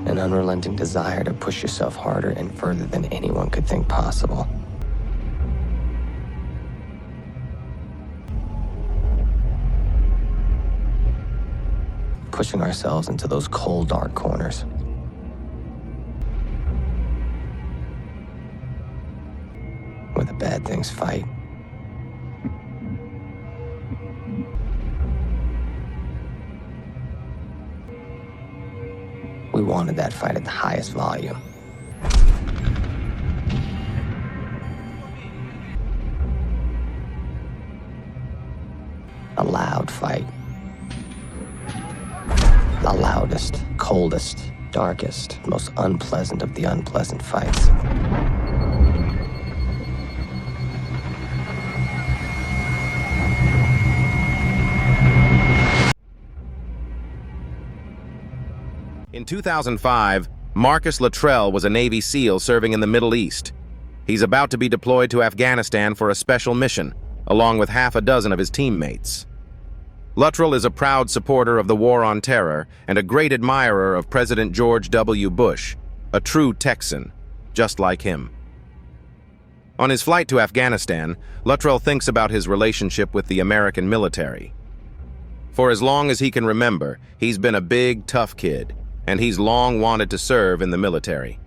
An unrelenting desire to push yourself harder and further than anyone could think possible. Pushing ourselves into those cold, dark corners. Where the bad things fight. We wanted that fight at the highest volume. A loud fight. The loudest, coldest, darkest, most unpleasant of the unpleasant fights. In 2005, Marcus Luttrell was a Navy SEAL serving in the Middle East. He's about to be deployed to Afghanistan for a special mission, along with half a dozen of his teammates. Luttrell is a proud supporter of the War on Terror and a great admirer of President George W. Bush, a true Texan, just like him. On his flight to Afghanistan, Luttrell thinks about his relationship with the American military. For as long as he can remember, he's been a big, tough kid, and he's long wanted to serve in the military.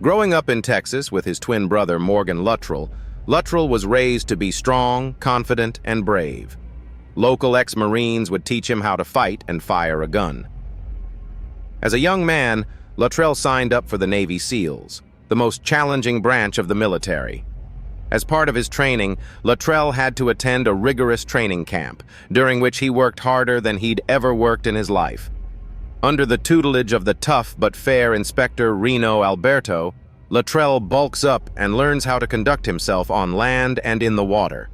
Growing up in Texas with his twin brother Morgan Luttrell, Luttrell was raised to be strong, confident, and brave. Local ex-Marines would teach him how to fight and fire a gun. As a young man, Luttrell signed up for the Navy SEALs, the most challenging branch of the military. As part of his training, Luttrell had to attend a rigorous training camp, during which he worked harder than he'd ever worked in his life. Under the tutelage of the tough but fair Inspector Reno Alberto, Luttrell bulks up and learns how to conduct himself on land and in the water.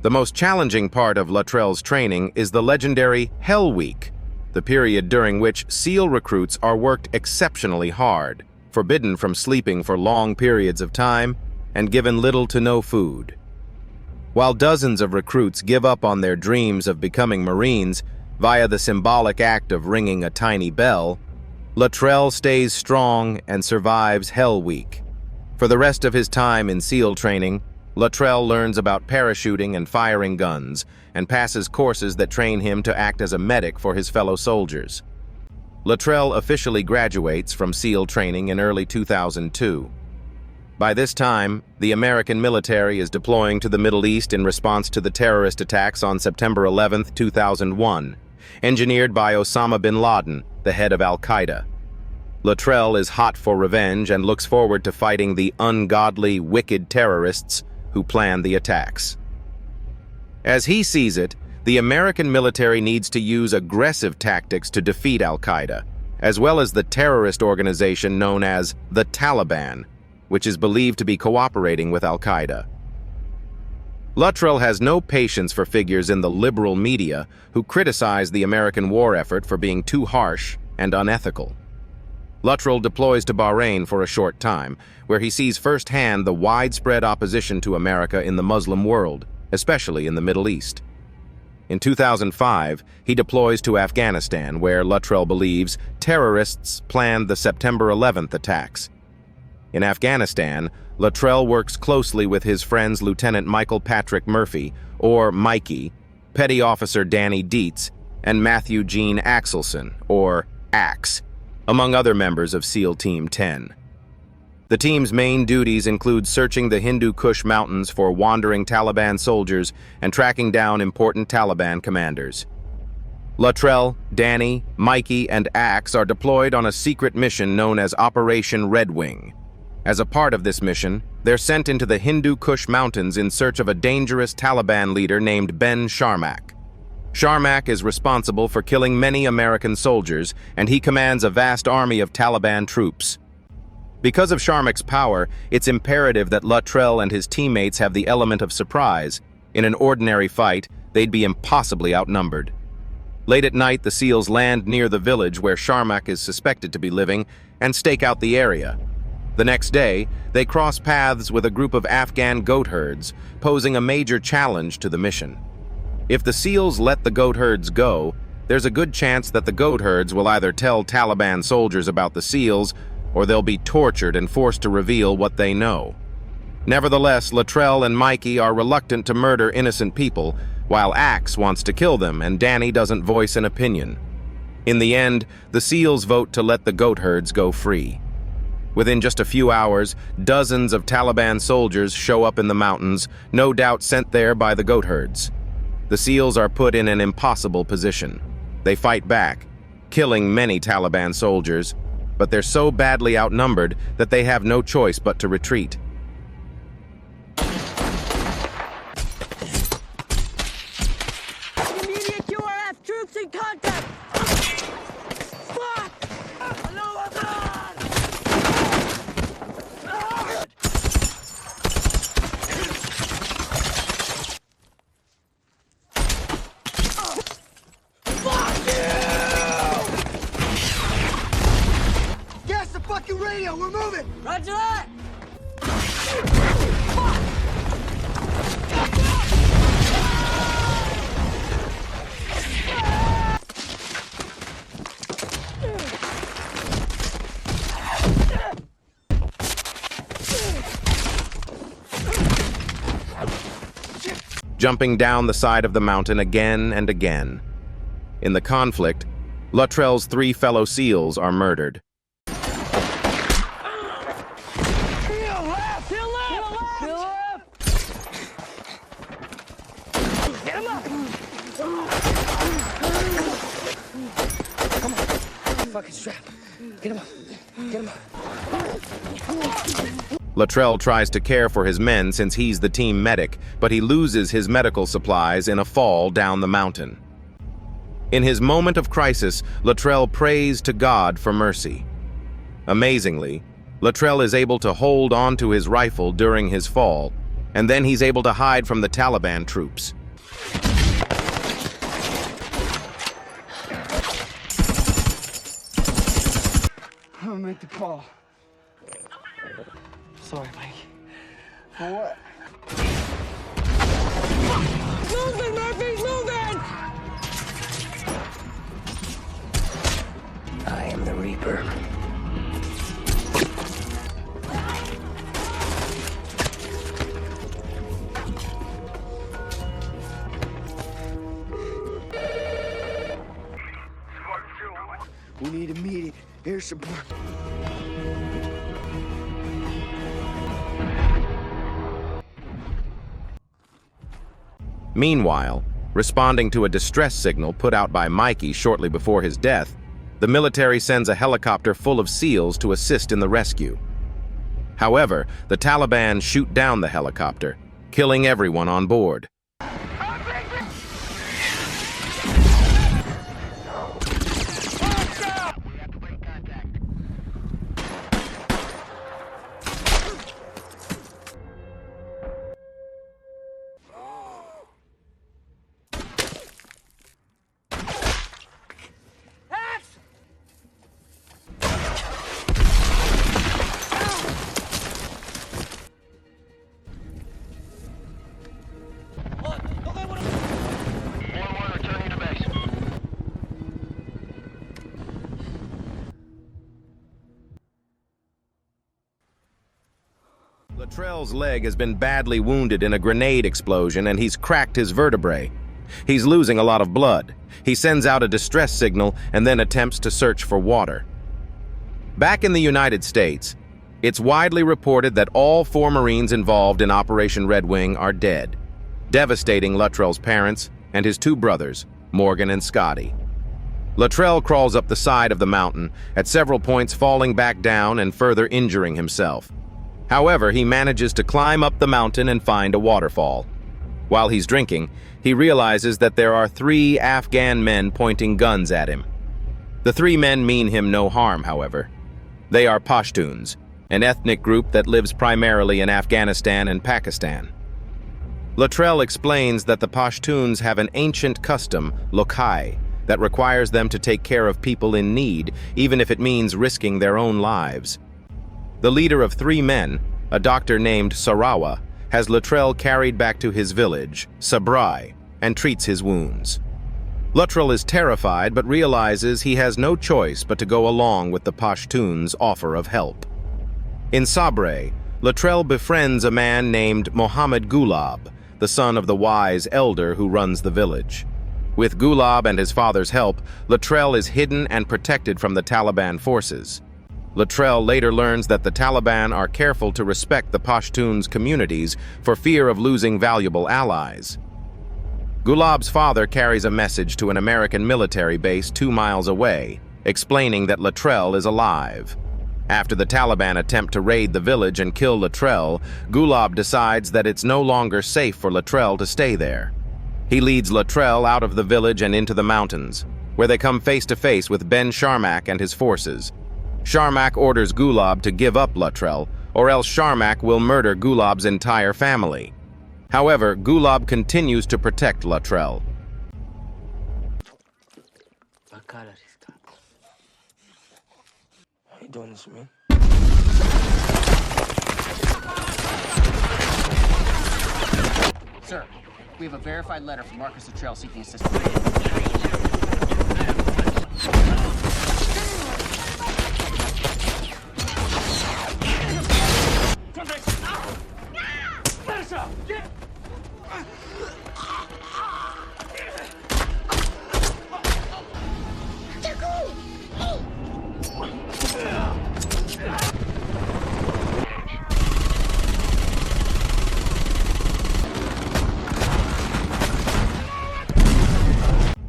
The most challenging part of Luttrell's training is the legendary Hell Week, the period during which SEAL recruits are worked exceptionally hard, forbidden from sleeping for long periods of time, and given little to no food. While dozens of recruits give up on their dreams of becoming Marines via the symbolic act of ringing a tiny bell, Luttrell stays strong and survives Hell Week. For the rest of his time in SEAL training, Luttrell learns about parachuting and firing guns, and passes courses that train him to act as a medic for his fellow soldiers. Luttrell officially graduates from SEAL training in early 2002. By this time, the American military is deploying to the Middle East in response to the terrorist attacks on September 11, 2001, engineered by Osama bin Laden, the head of Al-Qaeda. Luttrell is hot for revenge and looks forward to fighting the ungodly, wicked terrorists who planned the attacks. As he sees it, the American military needs to use aggressive tactics to defeat Al-Qaeda, as well as the terrorist organization known as the Taliban, which is believed to be cooperating with Al-Qaeda. Luttrell has no patience for figures in the liberal media who criticize the American war effort for being too harsh and unethical. Luttrell deploys to Bahrain for a short time, where he sees firsthand the widespread opposition to America in the Muslim world, especially in the Middle East. In 2005, he deploys to Afghanistan, where Luttrell believes terrorists planned the September 11th attacks. In Afghanistan, Luttrell works closely with his friends Lieutenant Michael Patrick Murphy, or Mikey, Petty Officer Danny Dietz, and Matthew Gene Axelson, or Axe, among other members of SEAL Team 10. The team's main duties include searching the Hindu Kush Mountains for wandering Taliban soldiers and tracking down important Taliban commanders. Luttrell, Danny, Mikey, and Axe are deployed on a secret mission known as Operation Red Wing. As a part of this mission, they're sent into the Hindu Kush Mountains in search of a dangerous Taliban leader named Ben Sharmak. Sharmak is responsible for killing many American soldiers, and he commands a vast army of Taliban troops. Because of Sharmak's power, it's imperative that Luttrell and his teammates have the element of surprise. In an ordinary fight, they'd be impossibly outnumbered. Late at night, the SEALs land near the village where Sharmak is suspected to be living and stake out the area. The next day, they cross paths with a group of Afghan goat herds, posing a major challenge to the mission. If the SEALs let the goat herds go, there's a good chance that the goat herds will either tell Taliban soldiers about the SEALs or they'll be tortured and forced to reveal what they know. Nevertheless, Luttrell and Mikey are reluctant to murder innocent people, while Axe wants to kill them and Danny doesn't voice an opinion. In the end, the SEALs vote to let the goat herds go free. Within just a few hours, dozens of Taliban soldiers show up in the mountains, no doubt sent there by the goat herds. The SEALs are put in an impossible position. They fight back, killing many Taliban soldiers, but they're so badly outnumbered that they have no choice but to retreat. Immediate URF troops in contact! Fuck! No, fucking radio, we're moving! Roger that! Jumping down the side of the mountain again and again. In the conflict, Luttrell's 3 fellow SEALs are murdered. Fucking strap. Get him up. Get him up. Luttrell tries to care for his men since he's the team medic, but he loses his medical supplies in a fall down the mountain. In his moment of crisis, Luttrell prays to God for mercy. Amazingly, Luttrell is able to hold on to his rifle during his fall, and then he's able to hide from the Taliban troops. I'm gonna make the call. Sorry, Mike. For what? Moving, Murphy! Moving! I am the Reaper. We need immediate air support. Meanwhile, responding to a distress signal put out by Mikey shortly before his death, the military sends a helicopter full of SEALs to assist in the rescue. However, the Taliban shoot down the helicopter, killing everyone on board. Luttrell's leg has been badly wounded in a grenade explosion and he's cracked his vertebrae. He's losing a lot of blood. He sends out a distress signal and then attempts to search for water. Back in the United States, it's widely reported that all 4 Marines involved in Operation Red Wing are dead, devastating Luttrell's parents and his 2 brothers, Morgan and Scotty. Luttrell crawls up the side of the mountain, at several points falling back down and further injuring himself. However, he manages to climb up the mountain and find a waterfall. While he's drinking, he realizes that there are 3 Afghan men pointing guns at him. The 3 men mean him no harm, however. They are Pashtuns, an ethnic group that lives primarily in Afghanistan and Pakistan. Luttrell explains that the Pashtuns have an ancient custom, lokai, that requires them to take care of people in need, even if it means risking their own lives. The leader of 3 men, a doctor named Sarawa, has Luttrell carried back to his village, Sabrai, and treats his wounds. Luttrell is terrified but realizes he has no choice but to go along with the Pashtuns' offer of help. In Sabre, Luttrell befriends a man named Mohammed Gulab, the son of the wise elder who runs the village. With Gulab and his father's help, Luttrell is hidden and protected from the Taliban forces. Luttrell later learns that the Taliban are careful to respect the Pashtuns' communities for fear of losing valuable allies. Gulab's father carries a message to an American military base 2 miles away, explaining that Luttrell is alive. After the Taliban attempt to raid the village and kill Luttrell, Gulab decides that it's no longer safe for Luttrell to stay there. He leads Luttrell out of the village and into the mountains, where they come face to face with Ben Sharmak and his forces. Sharmak orders Gulab to give up Luttrell, or else Sharmak will murder Gulab's entire family. However, Gulab continues to protect Luttrell. Are you doing this to me? Sir, we have a verified letter from Marcus Luttrell seeking assistance.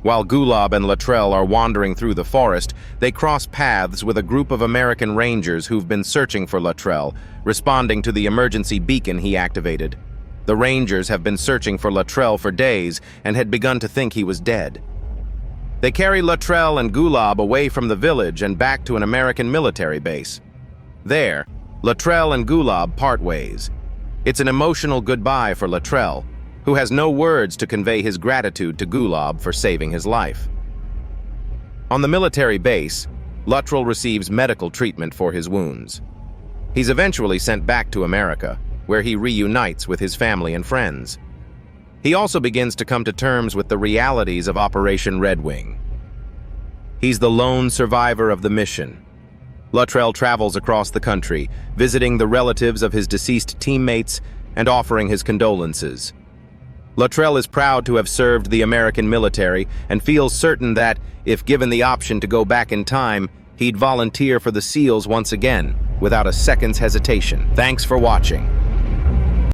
While Gulab and Luttrell are wandering through the forest, they cross paths with a group of American Rangers who've been searching for Luttrell, responding to the emergency beacon he activated. The Rangers have been searching for Luttrell for days and had begun to think he was dead. They carry Luttrell and Gulab away from the village and back to an American military base. There, Luttrell and Gulab part ways. It's an emotional goodbye for Luttrell, who has no words to convey his gratitude to Gulab for saving his life. On the military base, Luttrell receives medical treatment for his wounds. He's eventually sent back to America, where he reunites with his family and friends. He also begins to come to terms with the realities of Operation Red Wing. He's the lone survivor of the mission. Luttrell travels across the country, visiting the relatives of his deceased teammates and offering his condolences. Luttrell is proud to have served the American military and feels certain that, if given the option to go back in time, he'd volunteer for the SEALs once again, without a second's hesitation. Thanks for watching.